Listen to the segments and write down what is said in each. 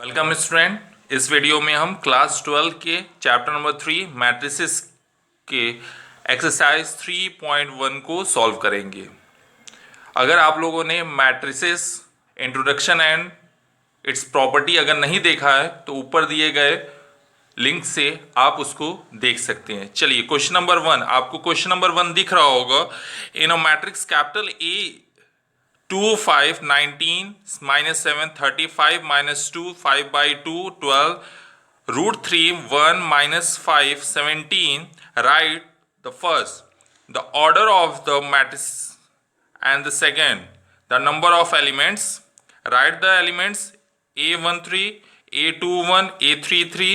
Welcome student. इस video में हम क्लास 12 के चैप्टर नंबर 3 मैट्रिसेस के एक्सरसाइज 3.1 को सॉल्व करेंगे। अगर आप लोगों ने matrices introduction and it's property अगर नहीं देखा है तो ऊपर दिए गए लिंक से आप उसको देख सकते हैं। चलिए क्वेश्चन नंबर 1, आपको क्वेश्चन नंबर 1 दिख रहा होगा। इन a matrix capital A 2 5 19 minus 7 35 minus 2 5 by 2 12 root 3 1 minus 5 17. Write the first, the order of the matrix, and the second, the number of elements. Write the elements a13, a21, a33,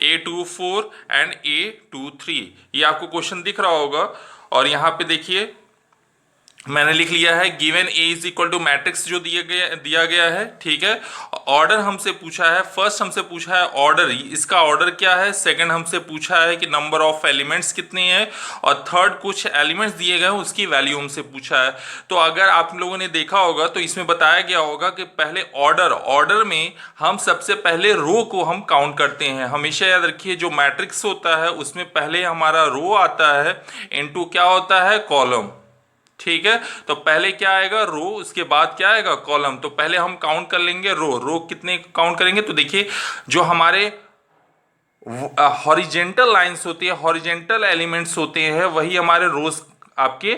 a24 and a23। ये आपको question दिख रहा होगा और यहाँ पे देखिए मैंने लिख लिया है given A is equal to matrix जो दिया गया है। ठीक है, ऑर्डर हमसे पूछा है, फर्स्ट हमसे पूछा है ऑर्डर, इसका ऑर्डर क्या है। सेकंड हमसे पूछा है कि नंबर ऑफ एलिमेंट्स कितने हैं, और थर्ड कुछ एलिमेंट्स दिए गए हैं उसकी वैल्यू हमसे पूछा है। तो अगर आप लोगों ने देखा होगा तो इसमें बताया गया होगा कि पहले ऑर्डर में हम सबसे पहले रो को हम काउंट करते हैं। हमेशा याद रखिए जो मैट्रिक्स होता है उसमें पहले हमारा रो आता है, इनटू क्या होता है, कॉलम। ठीक है, तो पहले क्या आएगा, रो, उसके बाद क्या आएगा, कॉलम। तो पहले हम काउंट कर लेंगे रो कितने काउंट करेंगे। तो देखिए जो हमारे हॉरिजेंटल लाइंस होती है, हॉरिजेंटल एलिमेंट्स होते हैं, वही हमारे रोज आपके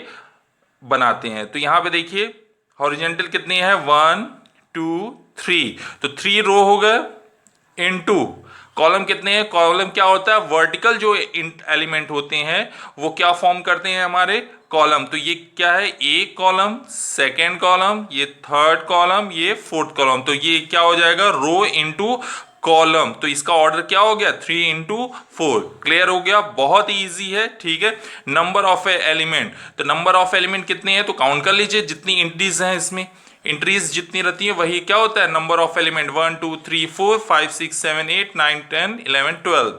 बनाते हैं। तो यहां पे देखिए हॉरिजेंटल कितने हैं, 1 2 3, तो 3 रो हो गए। इनटू कॉलम कितने हैं, कॉलम क्या होता है, वर्टिकल जो एलिमेंट होते हैं वो क्या फॉर्म करते हैं, हमारे कॉलम। तो ये क्या है, एक कॉलम, सेकेंड कॉलम, ये थर्ड कॉलम, ये फोर्थ कॉलम। तो ये क्या हो जाएगा, रो इनटू कॉलम। तो इसका ऑर्डर क्या हो गया, 3 इंटू 4। क्लियर हो गया, बहुत इजी है। ठीक है, नंबर ऑफ एलिमेंट, तो नंबर ऑफ एलिमेंट कितने हैं तो काउंट कर लीजिए, जितनी एंट्रीज हैं इसमें, एंट्रीज जितनी रहती है वही क्या होता है, नंबर ऑफ एलिमेंट। 1 2 3 4 5 6 7 8 9 10 11 12,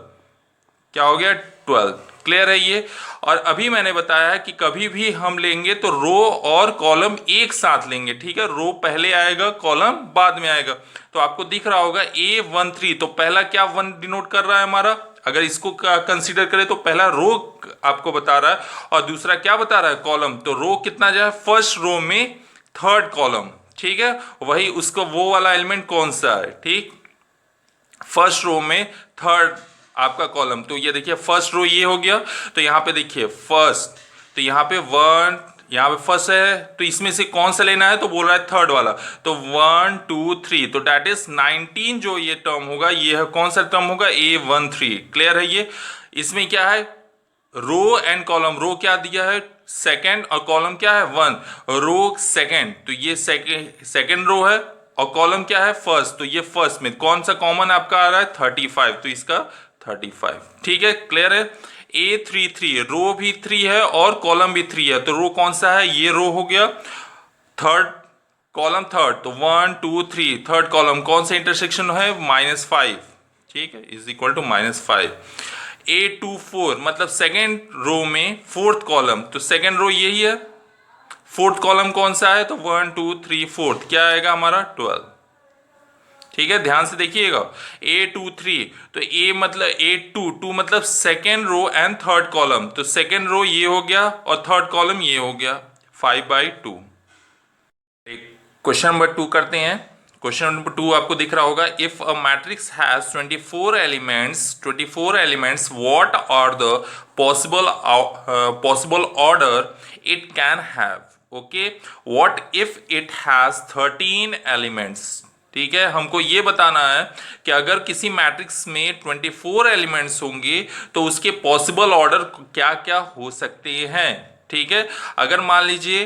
क्या हो गया, 12। क्लियर है ये। और अभी मैंने बताया कि कभी भी हम लेंगे तो रो और कॉलम एक साथ लेंगे। ठीक है, रो पहले आएगा, कॉलम बाद में आएगा। तो आपको दिख रहा होगा A13, तो पहला क्या 1 डिनोट कर रहा है हमारा, अगर इसको कंसीडर करें तो पहला रो आपको बता रहा है और दूसरा क्या बता रहा है, कॉलम। तो रो कितना जाए, फर्स्ट रो में थर्ड कॉलम। ठीक है, वही उसको वो वाला एलिमेंट कौन सा है, ठीक, फर्स्ट रो में थर्ड आपका कॉलम। तो ये देखिए फर्स्ट रो ये हो गया। तो यहां पे देखिए फर्स्ट, तो यहां पे 1, यहां पे फर्स्ट है, तो इसमें से कौन सा लेना है, तो बोल रहा है थर्ड वाला। तो 1 2 3, तो डेट इज 19 जो ये टर्म होगा, ये है कौन सा टर्म होगा, A13। क्लियर है ये। इसमें क्या है, रो एंड कॉलम, रो क्या दिया है, सेकंड, और कॉलम क्या है, 1, रो सेकंड। तो ये सेकंड रो है और कॉलम क्या है, फर्स्ट। तो ये फर्स्ट में कौन सा कॉमन आपका आ रहा है, 35, तो इसका 35। ठीक है, क्लियर है। A33, रो भी 3 है और कॉलम भी 3 है, तो रो कौन सा है, ये रो हो गया, थर्ड कॉलम थर्ड। तो 1 2 3, थर्ड कॉलम कौन सा इंटरसेक्शन है, -5। ठीक है, इज इक्वल टू -5। A24 मतलब सेकेंड रो में फोर्थ कॉलम, तो सेकेंड रो यही है, फोर्थ कॉलम कौन सा है, तो 1 2 3 फोर्थ, क्या आएगा हमारा, 12। ठीक है, ध्यान से देखिएगा। A23, तो A मतलब A2 मतलब second row and third column, तो सेकेंड रो ये हो गया और थर्ड कॉलम ये हो गया, 5/2। क्वेश्चन नंबर 2 करते हैं। क्वेश्चन नंबर 2 आपको दिख रहा होगा, if a matrix has 24 elements what are the possible order it can have. Okay, what if it has 13 elements. ठीक है, हमको ये बताना है कि अगर किसी मैट्रिक्स में 24 एलिमेंट्स होंगे तो उसके पॉसिबल ऑर्डर क्या क्या हो सकते हैं। ठीक है, अगर मान लीजिए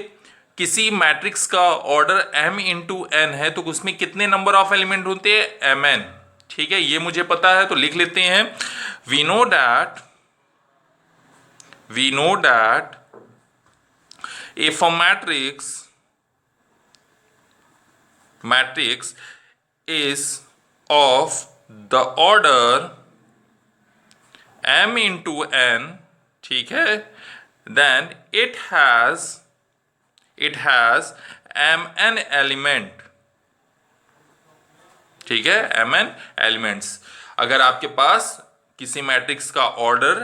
किसी मैट्रिक्स का ऑर्डर m इंटू एन है तो उसमें कितने नंबर ऑफ एलिमेंट होते हैं, mn। ठीक है, ये मुझे पता है तो लिख लेते हैं। We know that if a matrix is of the order m into n, ठीक है, then it has mn element। ठीक है, mn एलिमेंट्स। अगर आपके पास किसी मैट्रिक्स का ऑर्डर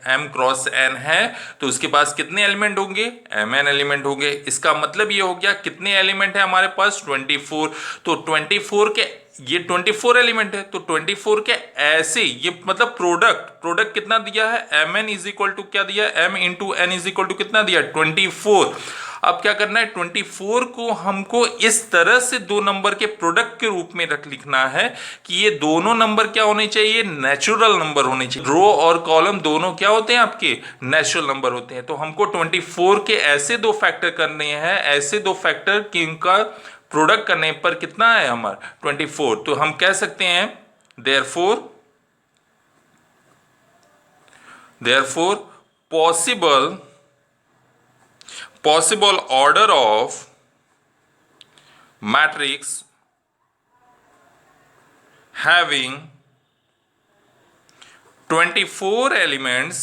m क्रॉस n है तो उसके पास कितने एलिमेंट होंगे? mn एलिमेंट होंगे। इसका मतलब ये हो गया कितने एलिमेंट है हमारे पास? 24। तो 24 के ये 24 एलिमेंट है, तो 24 के ऐसे ये मतलब प्रोडक्ट कितना दिया है? mn इज इक्वल टू क्या दिया है? m into n is equal to कितना दिया? 24। अब क्या करना है? 24 को हमको इस तरह से दो नंबर के प्रोडक्ट के रूप में लिखना है कि ये दोनों नंबर क्या होने चाहिए? नेचुरल नंबर होने चाहिए। रो और कॉलम दोनों क्या होते हैं आपके? नेचुरल नंबर होते हैं। तो हमको 24 के ऐसे दो फैक्टर करने हैं, ऐसे दो फैक्टर कि इनका प्रोडक्ट करने पर कितना है हमारा? 24। तो हम कह सकते हैं therefore possible order of matrix having 24 elements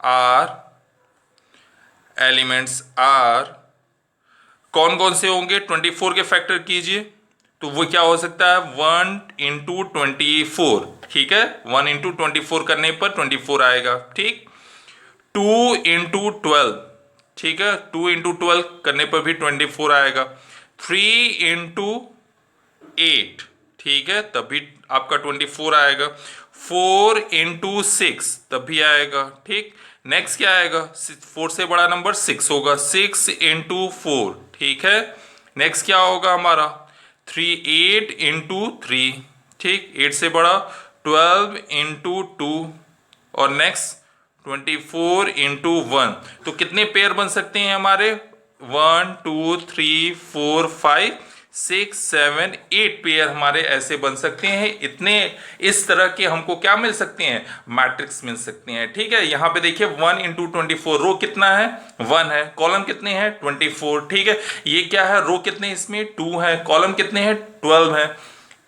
are कौन कौन से होंगे? 24 के फैक्टर कीजिए तो वो क्या हो सकता है? 1 इंटू 24। ठीक है, 1 इंटू 24 करने पर 24 आएगा। ठीक, 2 इंटू 12। ठीक है, 2 इंटू 12 करने पर भी 24 आएगा। 3 इंटू 8, ठीक है, तब भी आपका 24 आएगा। 4 इंटू 6 तब भी आएगा। ठीक, नेक्स्ट क्या आएगा? 4 से बड़ा नंबर 6 होगा। 6 इंटू 4, ठीक है। नेक्स्ट क्या होगा हमारा? 8 इंटू 3, ठीक, 8 से बड़ा। 12 इंटू 2 और नेक्स्ट 24 इंटू 1। तो कितने पेयर बन सकते हैं हमारे? 1 2 3 4 5 6 7 8 पेयर हमारे ऐसे बन सकते हैं। इतने इस तरह के हमको क्या मिल सकते हैं? मैट्रिक्स मिल सकते हैं। ठीक है, यहाँ पे देखिए 1 इंटू 24, रो कितना है? 1 है। कॉलम कितने हैं? 24। ठीक है, ये क्या है? रो कितने इसमें? 2 है। कॉलम कितने हैं? 12 है।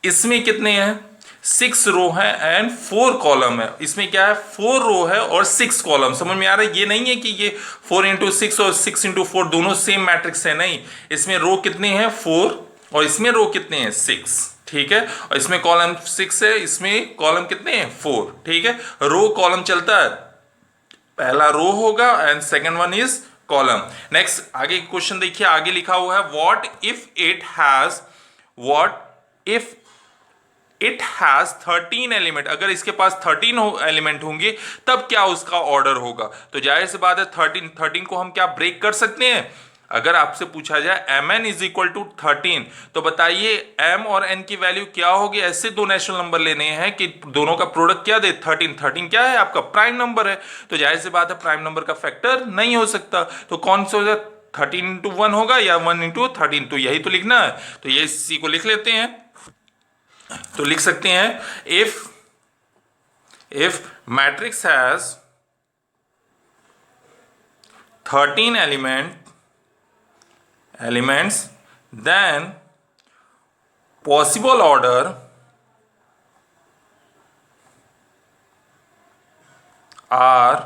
इसमें कितने हैं? 6 रो है एंड 4 कॉलम है। इसमें क्या है? 4 रो है और 6 कॉलम। समझ में आ रहा है? ये नहीं है कि ये 4 इंटू 6 और 6 इंटू 4 दोनों सेम मैट्रिक्स है, नहीं। इसमें रो कितने हैं? 4 और इसमें रो कितने हैं? 6। ठीक है, और इसमें कॉलम 6 है, इसमें कॉलम कितने हैं? 4। ठीक है, रो कॉलम चलता है, पहला रो होगा and second one is column. Next आगे क्वेश्चन देखिए, आगे लिखा हुआ है what if it has 13 element. अगर इसके पास 13 एलिमेंट होंगे तब क्या उसका ऑर्डर होगा? तो जाहिर सी बात है 13 को हम क्या ब्रेक कर सकते हैं? अगर आपसे पूछा जाए mn इज इक्वल टू 13 तो बताइए m और n की वैल्यू क्या होगी? ऐसे दो नेचुरल नंबर लेने हैं कि दोनों का प्रोडक्ट क्या दे? 13। 13 क्या है? आपका प्राइम नंबर है। तो जाहिर सी बात है प्राइम नंबर का फैक्टर नहीं हो सकता। तो कौन सा 13 इंटू 1 होगा या 1 इंटू 13? तो यही तो लिखना है। तो ये इसी को लिख लेते हैं। तो लिख सकते हैं if matrix has 13 elements then possible order are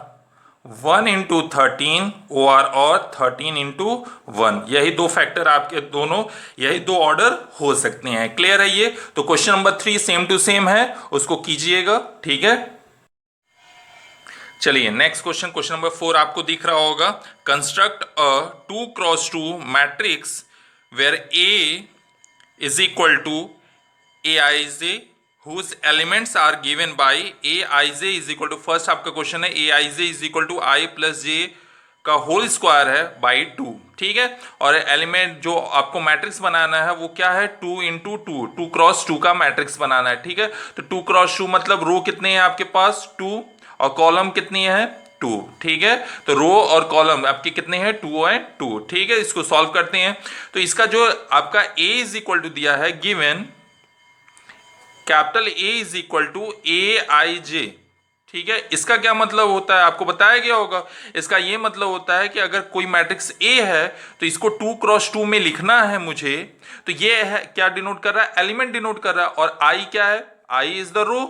1 into 13 और 13 इंटू 1। यही दो फैक्टर आपके दोनों, यही दो ऑर्डर हो सकते हैं। क्लियर है ये? तो question number 3 same to same है, उसको कीजिएगा। ठीक है, चलिए नेक्स्ट क्वेश्चन नंबर 4 आपको दिख रहा होगा। Construct a 2 cross 2 matrix where A is equal to Aij whose elements are given by Aij is equal to, first आपका क्वेश्चन है Aij is equal to i plus j का whole square है by 2। ठीक है, और element जो आपको matrix बनाना है वो क्या है? 2 इंटू 2 क्रॉस 2 का मैट्रिक्स बनाना है। ठीक है, तो 2 क्रॉस 2 मतलब रो कितने हैं आपके पास? 2 और कॉलम कितनी है? 2। ठीक है, तो रो और कॉलम आपके कितने हैं? 2 एंड 2। ठीक है, इसको सॉल्व करते हैं। तो इसका जो आपका a इज इक्वल टू दिया है given capital A is equal to Aij। ठीक है, इसका क्या मतलब होता है? आपको बताया गया होगा। इसका ये मतलब होता है कि अगर कोई मैट्रिक्स A है तो इसको 2 क्रॉस 2 में लिखना है मुझे, तो ये है क्या डिनोट कर रहा है? एलिमेंट डिनोट कर रहा है। और I क्या है? I is the row.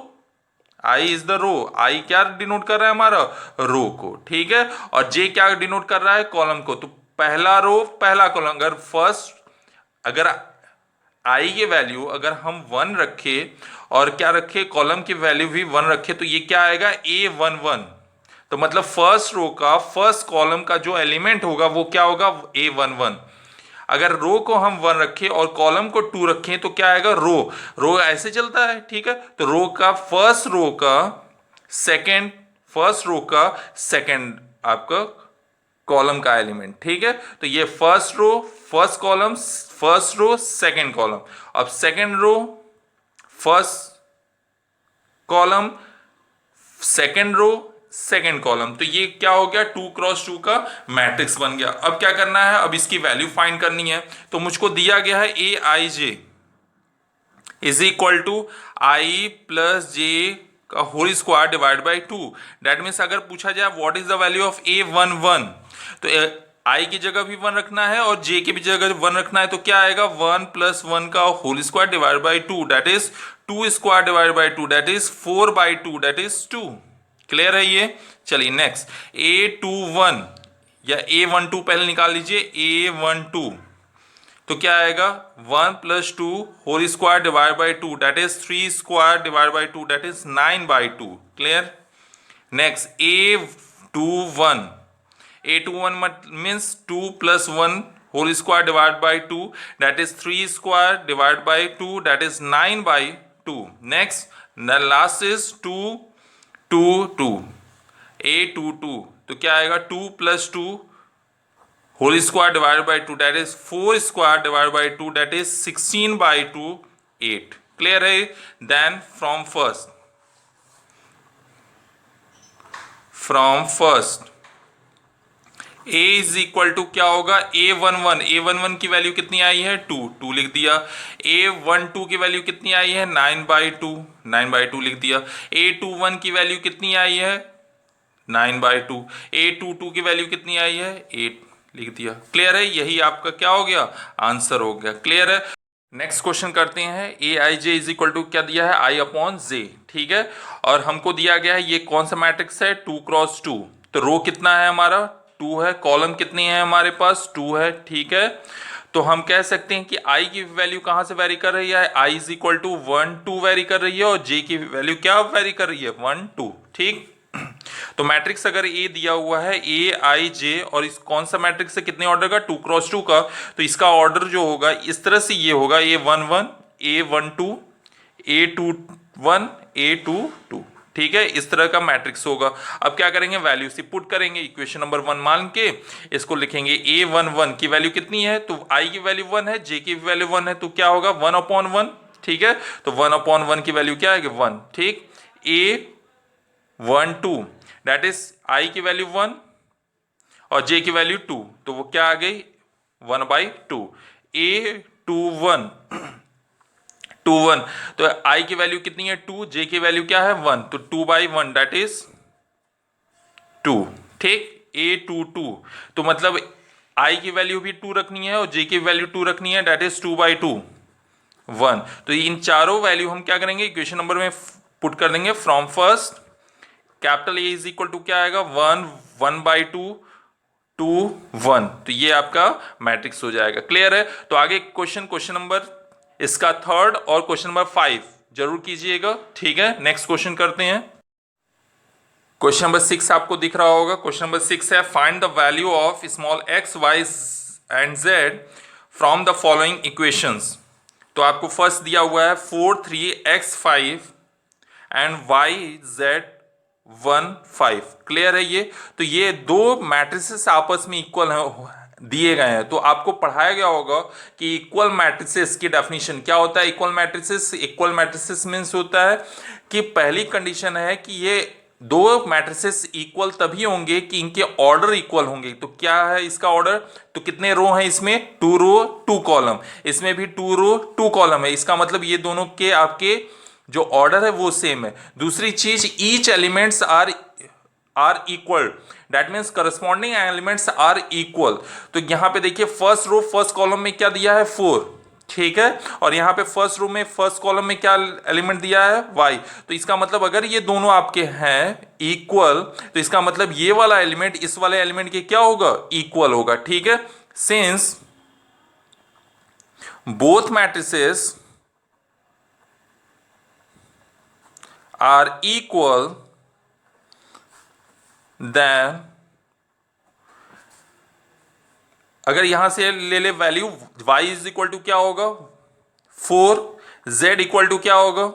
I is the row. I क्या डिनोट कर रहा है? हमारा रो को। ठीक है, और J क्या डिनोट कर रहा है? कॉलम को। तो पहला रो पहला कॉलम, अगर आई की वैल्यू अगर हम 1 रखे और क्या रखे, कॉलम की वैल्यू भी 1 रखे, तो ये क्या आएगा A11। तो मतलब फर्स्ट रो का फर्स्ट कॉलम का जो एलिमेंट होगा वो क्या होगा A11। अगर रो को हम 1 रखें और कॉलम को 2 रखें तो क्या आएगा रो ऐसे चलता है, ठीक है। तो फर्स्ट रो का सेकंड आपका कॉलम का एलिमेंट, ठीक है। तो ये फर्स्ट रो सेकंड कॉलम, अब second row first column second row second column, तो ये क्या हो गया 2x2 का मैट्रिक्स बन गया। अब क्या करना है, अब इसकी वैल्यू फाइंड करनी है। तो मुझको दिया गया है Aij is equal to i plus j का whole square divide by 2। That means अगर पूछा जाए what is the value of A11, तो आई की जगह भी 1 रखना है और जे की भी जगह 1 रखना है। तो क्या आएगा 1 + 1 का whole square divide by 2, that is 2 square divide by 2, that is 4/2, that is 2। Clear है ये। चलिए नेक्स्ट A21 या A12 पहले निकाल लीजिए। A12 तो क्या आएगा 1 + 2 whole square divide by 2, that is 3 square divide by 2, that is 9/2। Clear. Next A21 means 2 + 1 whole square divide by 2, that is 3 square divide by 2, that is 9/2। Next last is 2 2 2 A22 तो क्या आएगा 2 + 2 whole square divide by 2, that is 4 square divide by 2, that is 16/2 8। Clear है। Then from first A is equal to क्या होगा A11 की value कितनी आई है 2 लिख दिया। A12 की वैल्यू कितनी आई है 9/2 लिख दिया। A21 की वैल्यू कितनी आई है 9/2। A22 की वैल्यू कितनी आई है 8 लिख दिया। क्लियर है। यही आपका क्या हो गया आंसर हो गया। क्लियर है। नेक्स्ट क्वेश्चन करते हैं। Aij इज इक्वल टू क्या दिया है I/J, ठीक है। और हमको दिया गया है ये कौन सा मैट्रिक्स है 2x2। तो रो कितना है हमारा 2 है, कॉलम कितनी है हमारे पास 2 है, ठीक है। तो हम कह सकते हैं कि i की वैल्यू कहां से वेरी कर रही है i is equal to 1 2 vary कर रही है और j की वैल्यू क्या वेरी कर रही है 1 2, ठीक। तो मैट्रिक्स अगर A दिया हुआ है Aij और इस कौन सा मैट्रिक्स है कितने ऑर्डर का 2x2 का, तो इसका ऑर्डर जो होगा इस तरह से ये होगा A11 A12 A21 A22, ठीक है। इस तरह का मैट्रिक्स होगा। अब क्या करेंगे वैल्यू से पुट करेंगे इक्वेशन नंबर 1 मान के इसको लिखेंगे। A11 की वैल्यू कितनी है तो i की वैल्यू 1 है, j की वैल्यू 1 है, तो क्या होगा 1/1, ठीक है। तो 1/1 की वैल्यू क्या है 1, ठीक। A12 दैट इज i की वैल्यू 1 और j की वैल्यू 2, तो वो क्या आ गई 1/2। A21 तो i की वैल्यू कितनी है 2, j की वैल्यू क्या है 1, तो 2/1 दैट इज 2, ठीक। A22 तो मतलब i की वैल्यू भी 2 रखनी है और j की वैल्यू 2 रखनी है, दैट इज 2/2 1। तो इन चारों वैल्यू हम क्या करेंगे इक्वेशन नंबर में पुट कर देंगे। From first capital A is equal to क्या आएगा 1/2 2 1, तो ये आपका मैट्रिक्स हो जाएगा। क्लियर है। तो आगे क्वेश्चन नंबर इसका 3rd और क्वेश्चन नंबर 5 जरूर कीजिएगा, ठीक है। नेक्स्ट क्वेश्चन करते हैं। क्वेश्चन नंबर 6 आपको दिख रहा होगा। क्वेश्चन नंबर 6 है find the value of small x y and z from the following equations. तो आपको फर्स्ट दिया हुआ है 4 3 x 5 and y z 1 5। Clear है ये। तो ये दो मैट्रिसेस आपस में इक्वल दिए गए हैं। तो आपको पढ़ाया गया होगा कि इक्वल मैट्रिसेस की डेफिनेशन क्या होता है। इक्वल मैट्रिसेस मीन्स होता है कि पहली कंडीशन है कि ये दो मैट्रिसेस इक्वल तभी होंगे कि इनके ऑर्डर इक्वल होंगे। तो क्या है इसका ऑर्डर, तो कितने रो हैं इसमें 2 रो 2 कॉलम, इसमें भी 2 रो 2 कॉलम है। इसका मतलब ये दोनों के आपके जो ऑर्डर है वो सेम है। दूसरी चीज each elements are equal, that means corresponding elements are equal. तो यहां पे देखिए फर्स्ट रो फर्स्ट कॉलम में क्या दिया है 4, ठीक है। और यहाँ पे फर्स्ट रो में फर्स्ट कॉलम में क्या एलिमेंट दिया है, y। तो इसका मतलब अगर ये दोनों आपके हैं इक्वल, तो इसका मतलब ये वाला एलिमेंट इस वाले एलिमेंट के क्या होगा, इक्वल होगा। ठीक है, since both matrices are equal then, अगर यहां से ले ले value y is equal to क्या होगा 4, z इक्वल टू क्या होगा,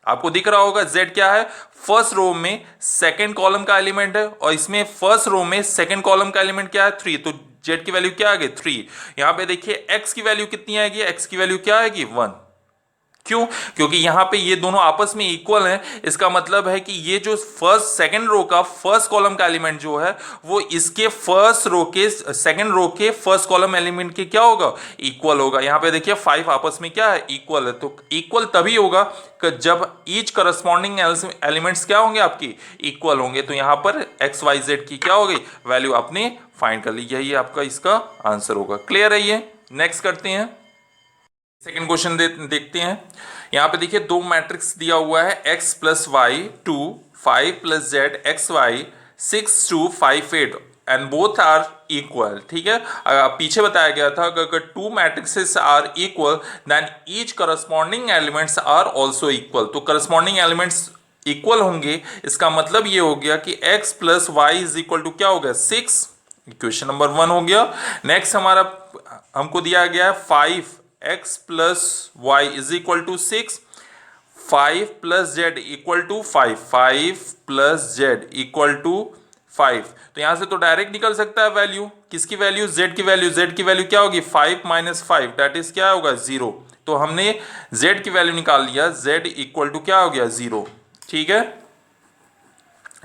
आपको दिख रहा होगा z क्या है, फर्स्ट रो में सेकंड कॉलम का एलिमेंट है, और इसमें फर्स्ट रो में सेकंड कॉलम का एलिमेंट क्या है 3, तो z की वैल्यू क्या आ गई 3। यहां पे देखिए x की वैल्यू कितनी आएगी, x की वैल्यू क्या आएगी 1। क्यों, क्योंकि यहां पे ये दोनों आपस में इक्वल हैं। इसका मतलब है कि ये जो फर्स्ट सेकंड रो का फर्स्ट कॉलम का एलिमेंट जो है वो इसके फर्स्ट रो के सेकंड रो के फर्स्ट कॉलम एलिमेंट के क्या होगा, इक्वल होगा। यहां पे देखिए 5 आपस में क्या है, इक्वल है। तो इक्वल तभी होगा कि जब ईच करस्पॉन्डिंग एलिमेंट्स क्या होंगे, आपकी इक्वल होंगे। तो यहां पर एक्स वाई जेड की क्या हो गई वैल्यू आपने फाइंड कर ली, यही आपका इसका आंसर होगा। क्लियर है ये। नेक्स्ट करते हैं, सेकेंड क्वेश्चन देखते हैं। यहां पे देखिए दो मैट्रिक्स दिया हुआ है, x plus y 2, 5 plus z x y 6 2 5 8 and both are equal. ठीक है, पीछे बताया गया था कि अगर two matrices are equal then each corresponding elements are also equal. तो करस्पॉन्डिंग एलिमेंट्स इक्वल होंगे, इसका मतलब ये हो गया कि x plus y is equal to क्या हो गया 6, इक्वेशन नंबर 1 हो गया। नेक्स्ट हमारा हमको दिया गया है 5 x plus y is equal to 6, 5 plus z equal to 5, 5 plus z equal to 5। तो यहां से तो डायरेक्ट निकल सकता है वैल्यू, किसकी वैल्यू, z की वैल्यू। z की वैल्यू क्या होगी 5 माइनस 5 दैट इज क्या होगा 0। तो हमने z की वैल्यू निकाल लिया, z इक्वल टू क्या हो गया 0। ठीक है,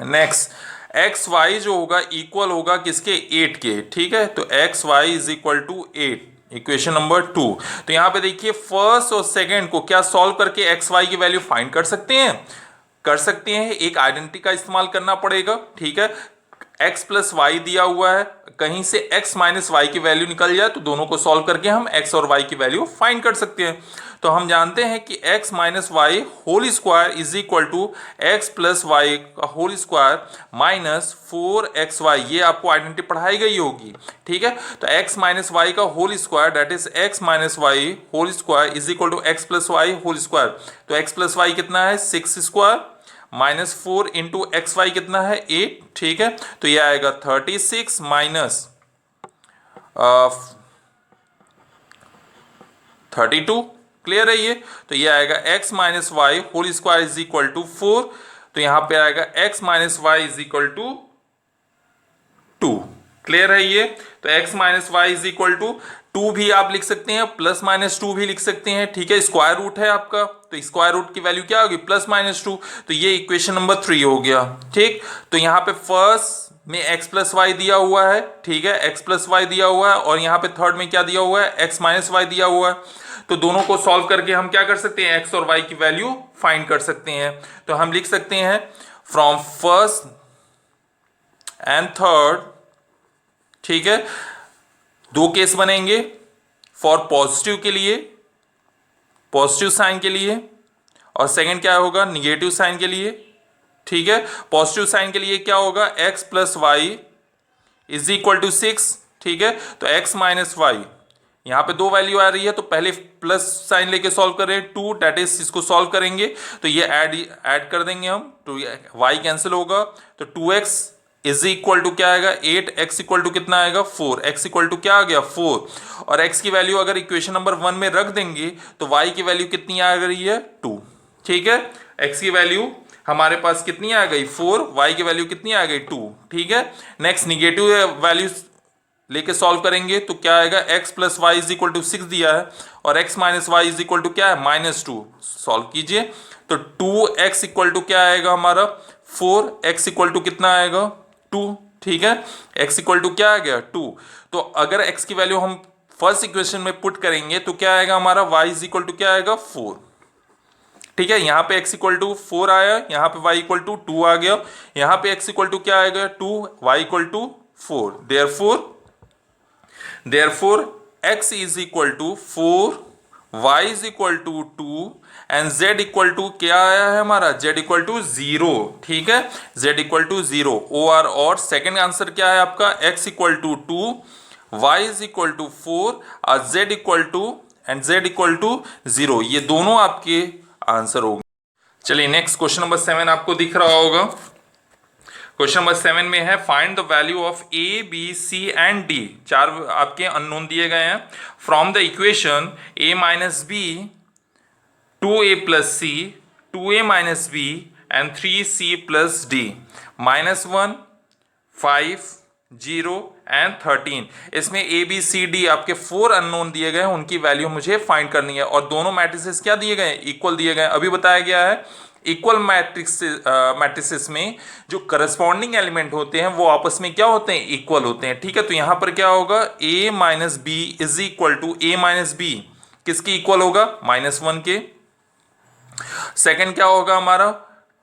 नेक्स्ट एक्स वाई जो होगा इक्वल होगा किसके 8 के। ठीक है, तो x y is equal to 8, equation number 2। तो यहां पे देखिए फर्स्ट और सेकंड को क्या सॉल्व करके एक्स वाई की वैल्यू फाइंड कर सकते हैं, कर सकते हैं। एक आइडेंटिटी का इस्तेमाल करना पड़ेगा। ठीक है, x प्लस वाई दिया हुआ है, कहीं से x माइनस वाई की वैल्यू निकल जाए तो दोनों को सॉल्व करके हम x और y की वैल्यू फाइंड कर सकते हैं। तो हम जानते हैं कि x minus y whole square is equal to x plus y का होल स्क्वायर माइनस 4xy, ये आपको आइडेंटिटी पढ़ाई गई होगी। ठीक है, तो x माइनस वाई का whole square that is x minus y whole square is equal to x plus y whole square. तो x प्लस वाई कितना है 6 square minus 4 into x y कितना है 8। ठीक है, तो यह आएगा 36 माइनस 32। क्लियर है ये। तो ये आएगा x minus y whole square is equal to 4। तो यहां पे आएगा x minus y is equal to 2। Clear है ये। तो x minus y is equal to 2 भी आप लिख सकते हैं, प्लस माइनस 2 भी लिख सकते हैं। ठीक है, स्क्वायर रूट है आपका, तो स्क्वायर रूट की वैल्यू क्या होगी प्लस माइनस 2। तो ये इक्वेशन नंबर 3 हो गया। ठीक, तो यहाँ पे फर्स्ट में x प्लस वाई दिया हुआ है। ठीक है, x प्लस वाई दिया हुआ है, और यहाँ पे थर्ड में क्या दिया हुआ है x माइनस वाई दिया हुआ है। तो दोनों को सॉल्व करके हम क्या कर सकते हैं x और y की वैल्यू फाइंड कर सकते हैं। तो हम लिख सकते हैं फ्रॉम फर्स्ट एंड थर्ड। ठीक है, दो केस बनेंगे, फॉर पॉजिटिव के लिए, पॉजिटिव साइन के लिए, और सेकंड क्या होगा निगेटिव साइन के लिए। ठीक है, पॉजिटिव साइन के लिए क्या होगा x plus y is equal to 6। ठीक है, तो x माइनस वाई, यहां पे दो वैल्यू आ रही है तो पहले प्लस साइन लेके सॉल्व करें 2, दैट इज इसको सॉल्व करेंगे तो ये ऐड कर देंगे हम, तो y कैंसिल होगा। तो 2x इज इक्वल टू क्या आएगा 8, x इक्वल टू कितना आएगा 4, x इक्वल टू क्या आ गया 4, और x की वैल्यू अगर इक्वेशन नंबर 1 में रख देंगे तो y की वैल्यू कितनी आ रही है 2। ठीक है, x की वैल्यू हमारे पास कितनी आ गई 4, y की वैल्यू कितनी आ गई 2। ठीक है, नेक्स्ट निगेटिव वैल्यू लेके सॉल्व करेंगे तो क्या आएगा x plus y is equal to 6 दिया है, और x minus y is equal to क्या है -2। सॉल्व कीजिए तो 2x इक्वल टू क्या आएगा हमारा 4, x इक्वल टू कितना आएगा 2। ठीक है, x इक्वल टू क्या आ गया 2। तो अगर x की वैल्यू हम फर्स्ट इक्वेशन में पुट करेंगे तो क्या आएगा हमारा y इज इक्वल टू क्या आएगा 4। ठीक है, यहाँ पे x इक्वल टू 4 आया, यहाँ पे y इक्वल टू 2 आ गया, यहाँ पे x इक्वल टू क्या आएगा 2, y equal to 4। Therefore x is equal to 4, y is equal to 2 and z equal to क्या आया है हमारा, z इक्वल टू 0। ठीक है, z इक्वल टू 0 और सेकंड आंसर क्या है आपका, x equal to 2, y is equal to 4 और z equal to and z equal to 0। ये दोनों आपके आंसर होंगे। चलिए नेक्स्ट क्वेश्चन नंबर 7 आपको दिख रहा होगा। क्वेश्चन नंबर 7 में है find the value of a b c and d. चार आपके अननोन दिए गए हैं। From the equation a minus b 2a plus c 2a minus b and 3c plus d -1 5 0 and 13। इसमें ए बी सी डी आपके 4 unknown दिए गए हैं, उनकी वैल्यू मुझे फाइंड करनी है। और दोनों मैट्रिसेस क्या दिए गए हैं, इक्वल दिए गए हैं। अभी बताया गया है इक्वल मैट्रिसेस में जो करस्पॉन्डिंग एलिमेंट होते हैं वो आपस में क्या होते हैं, इक्वल होते हैं। ठीक है, तो यहां पर क्या होगा, a minus b is equal to a minus b किसके इक्वल होगा, -1 के। सेकंड क्या होगा हमारा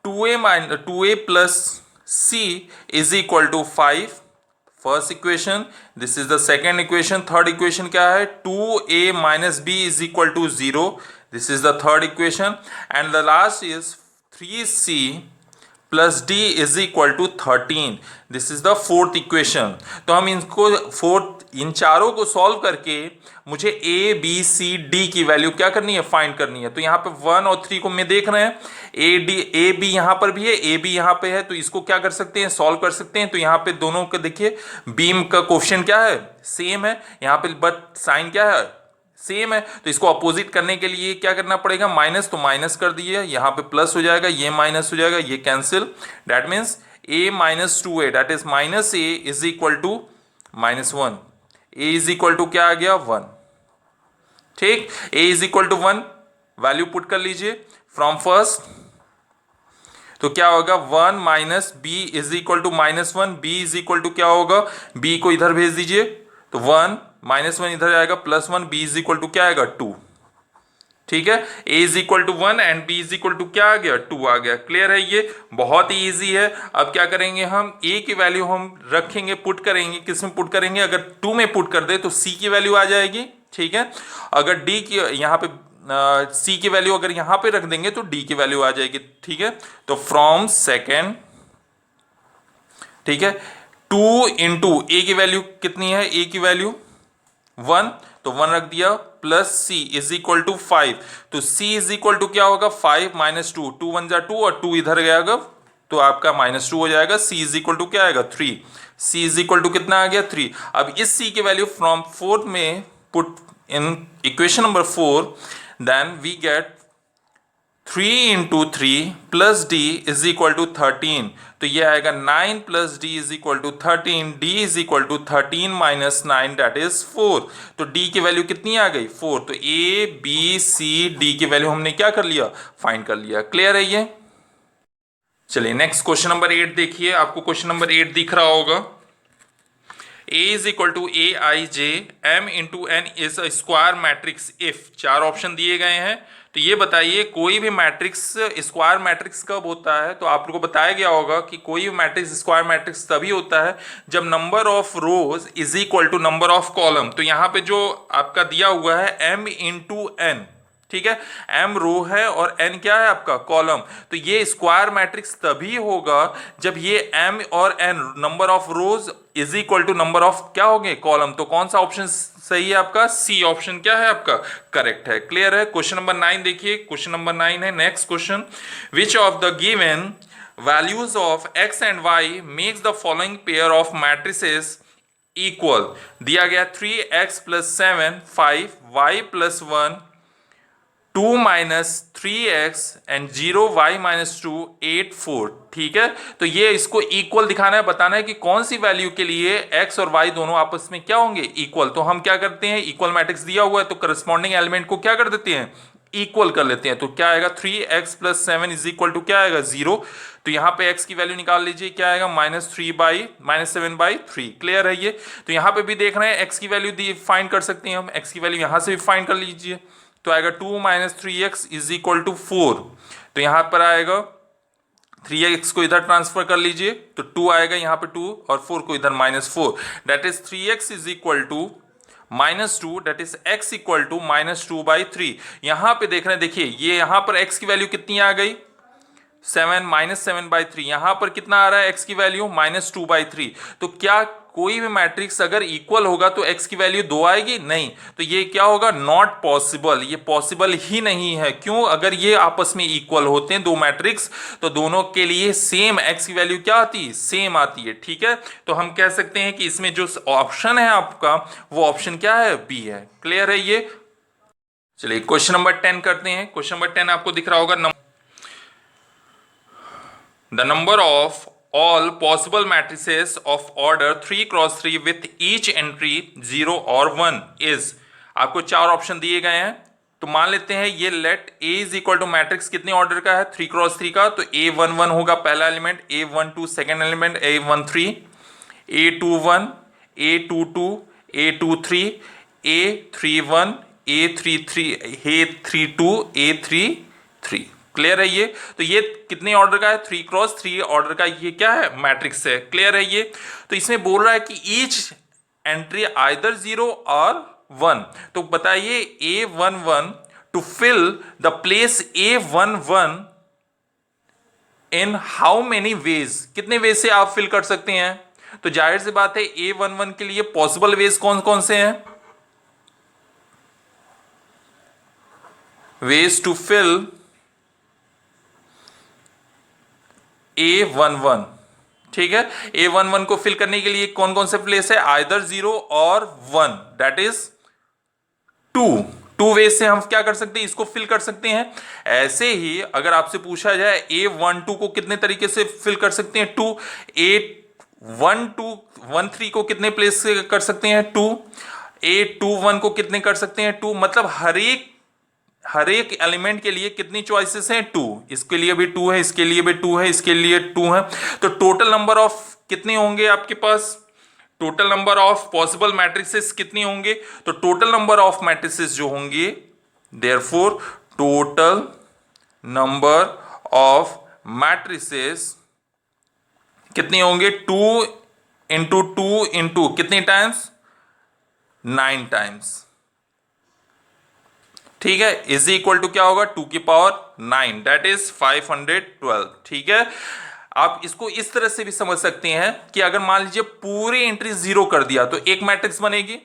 2a plus c is equal to 5, first equation. This is the second equation. Third equation क्या है, 2a minus b is equal to 0, this is the third equation. And the last is 3c plus d is equal to 13, this is the fourth equation. तो हम इन चारों को solve करके मुझे a b c d की value क्या करनी है, फाइंड करनी है। तो यहाँ पे 1 और 3 को मैं देख रहे हैं, a b यहाँ पर भी है, a b यहाँ पे है, तो इसको क्या कर सकते हैं, सॉल्व कर सकते हैं। तो यहाँ पे दोनों का देखिए बीम का कोफिशिएंट क्या है, सेम है। यहाँ पे बट साइन क्या है, सेम है। तो इसको अपोजिट करने के लिए क्या करना पड़ेगा, माइनस, तो माइनस कर दिए, यहाँ पे प्लस हो जाएगा, ये माइनस हो जाएगा, ये cancel. That means a minus 2a that is minus a is equal to -1। a is equal to क्या आ गया, 1। ठीक, a is equal to 1 value put कर लीजिए फ्रॉम फर्स्ट। तो क्या होगा, 1 minus b is equal to -1, b is equal to क्या होगा, b को इधर भेज दीजिए, तो 1 -1 इधर आएगा, +1, b इज इक्वल टू क्या आएगा, 2। ठीक है, a is equal to 1 and b is equal to क्या आ गया, 2 आ गया। क्लियर है, ये बहुत ही ईजी है। अब क्या करेंगे हम, a की वैल्यू हम रखेंगे, पुट करेंगे, किस में पुट करेंगे, अगर 2 में पुट कर दे तो c की वैल्यू आ जाएगी। ठीक है, अगर d की यहाँ पे c की वैल्यू अगर यहाँ पे रख देंगे तो d की वैल्यू आ जाएगी। ठीक है, तो फ्रॉम सेकेंड, ठीक है, 2 इंटू ए की वैल्यू कितनी है, a की वैल्यू 1, तो 1 रख दिया, plus c is equal to 5, तो c इज इक्वल टू क्या होगा, 5 माइनस 2, 2 1 जा 2 और 2 इधर गया तो आपका -2 हो जाएगा। c इज इक्वल टू क्या आएगा, 3। c इज इक्वल टू कितना आ गया, 3। अब इस c की वैल्यू फ्रॉम 4 में put in equation number 4, then we get 3 into 3 plus d is equal to 13, तो ये आएगा 9 plus d is equal to 13, d is equal to 13 minus 9 that is 4। तो डी की वैल्यू कितनी आ गई, 4। तो ए बी सी डी की वैल्यू हमने क्या कर लिया, फाइंड कर लिया। क्लियर है ये। चलिए नेक्स्ट क्वेश्चन नंबर 8 देखिए, आपको क्वेश्चन नंबर 8 दिख रहा होगा। A is equal to a i j m into n is a square matrix if, 4 option दिए गए हैं। तो ये बताइए कोई भी मैट्रिक्स स्क्वायर मैट्रिक्स कब होता है, तो आप लोगों को बताया गया होगा कि कोई भी मैट्रिक्स स्क्वायर मैट्रिक्स तभी होता है जब number of rows is equal to number of column. तो यहाँ पे जो आपका दिया हुआ है m इंटू एन, ठीक है, m रो है और n क्या है आपका कॉलम, तो ये स्क्वायर मैट्रिक्स तभी होगा जब ये m और n number of rows is equal to number of क्या होंगे, कॉलम। तो कौन सा ऑप्शन सही है आपका, सी ऑप्शन क्या है आपका, करेक्ट है। क्लियर है। क्वेश्चन नंबर 9 देखिए, क्वेश्चन नंबर 9 है next question, which of the given values of x and y makes the following pair of matrices equal. दिया गया 3x plus 7 5 y plus 1 2 minus 3x and 0 y minus 2 8 4। ठीक है, तो ये इसको equal दिखाना है, बताना है कि कौन सी वैल्यू के लिए x और y दोनों आपस में क्या होंगे, इक्वल। तो हम क्या करते हैं, इक्वल मैट्रिक्स दिया हुआ है तो करस्पॉन्डिंग एलिमेंट को क्या कर देते हैं, इक्वल कर लेते हैं। तो क्या आएगा 3x plus 7 is equal to क्या आएगा 0। तो यहाँ पे x की वैल्यू निकाल लीजिए, क्या आएगा -7/3। क्लियर है ये। तो यहाँ पे भी देख रहे हैं x की वैल्यू फाइंड कर सकते हैं हम, x की वैल्यू यहाँ से भी फाइंड कर लीजिए, तो आएगा 2 minus 3x is equal to 4। तो यहां पर आएगा 3x को इधर ट्रांसफर कर लीजिए, तो 2 आएगा यहाँ पे 2 और 4 को इधर -4, that is 3x is equal to -2 that is x equal to -2/3। यहां पे देख रहे हैं, देखिए ये यहां पर x की वैल्यू कितनी आ गई 7 -7/3। यहां पर कितना आ रहा है x की वैल्यू -2/3। तो क्या कोई भी मैट्रिक्स अगर इक्वल होगा तो x की वैल्यू 2 आएगी? नहीं। तो ये क्या होगा, नॉट पॉसिबल, ये पॉसिबल ही नहीं है। क्यों? अगर ये आपस में इक्वल होते हैं दो मैट्रिक्स तो दोनों के लिए सेम x की वैल्यू क्या आती है, सेम आती है। ठीक है, तो हम कह सकते हैं कि इसमें जो ऑप्शन है आपका वो ऑप्शन क्या है, बी है। क्लियर है ये? चलिए क्वेश्चन नंबर 10 करते हैं। क्वेश्चन नंबर 10 आपको दिख रहा होगा, the number of all possible matrices of order 3 cross 3 with each entry 0 और 1 is। आपको चार ऑप्शन दिए गए हैं। तो मान लेते हैं ये let A is equal to matrix कितने ऑर्डर का है, 3 क्रॉस 3 का। तो A11 होगा पहला element, A12 second element, A13, A21, A22, A23, A31, A33, A32, A33। Clear है ये? तो ये कितने ऑर्डर का है, 3 क्रॉस 3 ऑर्डर का ये क्या है, मैट्रिक्स है। क्लियर है ये? तो इसमें बोल रहा है कि ईच एंट्री आइदर 0 और 1। तो बताइए A11 to fill the place A11 in how many ways, कितने वेज से आप फिल कर सकते हैं? तो जाहिर सी बात है A11 के लिए पॉसिबल वेज कौन कौन से हैं, वेज टू फिल A11। ठीक है, A11 को फिल करने के लिए कौन कौन से प्लेस है, आइदर 0 और 1 दैट इज 2 वेज से हम क्या कर सकते हैं, इसको फिल कर सकते हैं। ऐसे ही अगर आपसे पूछा जाए A12 को कितने तरीके से फिल कर सकते हैं, 2। A13 को कितने प्लेस से कर सकते हैं, 2। A21 को कितने कर सकते हैं, 2। मतलब हर एक एलिमेंट के लिए कितनी चॉइसेस हैं, 2। इसके लिए भी 2 है, इसके लिए भी 2 है, इसके लिए 2 है। तो टोटल नंबर ऑफ कितने होंगे आपके पास, total number of possible matrices कितने होंगे? तो टोटल नंबर ऑफ मैट्रिसेस जो होंगे, therefore total number of matrices कितने होंगे, 2 इंटू 2 इंटू कितने टाइम्स, 9 टाइम्स। ठीक है, इज इक्वल टू क्या होगा, 2 की पावर 9 दैट इज 512। ठीक है, आप इसको इस तरह से भी समझ सकते हैं कि अगर मान लीजिए पूरी एंट्रीज 0 कर दिया तो एक मैट्रिक्स बनेगी,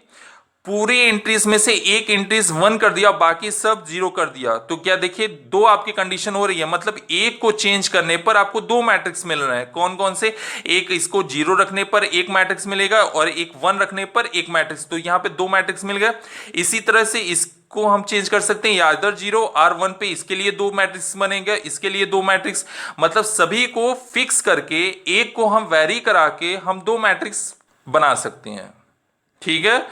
पूरी एंट्रीज में से एक एंट्रीज 1 कर दिया, बाकी सब 0 कर दिया, तो क्या देखिए दो आपकी कंडीशन हो रही है। मतलब एक को चेंज करने पर आपको दो मैट्रिक्स मिल रहे हैं। कौन कौन से, एक इसको 0 रखने पर एक मैट्रिक्स मिलेगा और एक 1 रखने पर एक मैट्रिक्स। तो यहां पे दो मैट्रिक्स मिल गए। इसी तरह से इसको हम चेंज कर सकते हैं, या इधर 0 और 1 पे इसके लिए दो मैट्रिक्स बनेंगे, इसके लिए दो मैट्रिक्स। मतलब सभी को फिक्स करके एक को हम वेरी करा के हम दो मैट्रिक्स बना सकते हैं। ठीक है।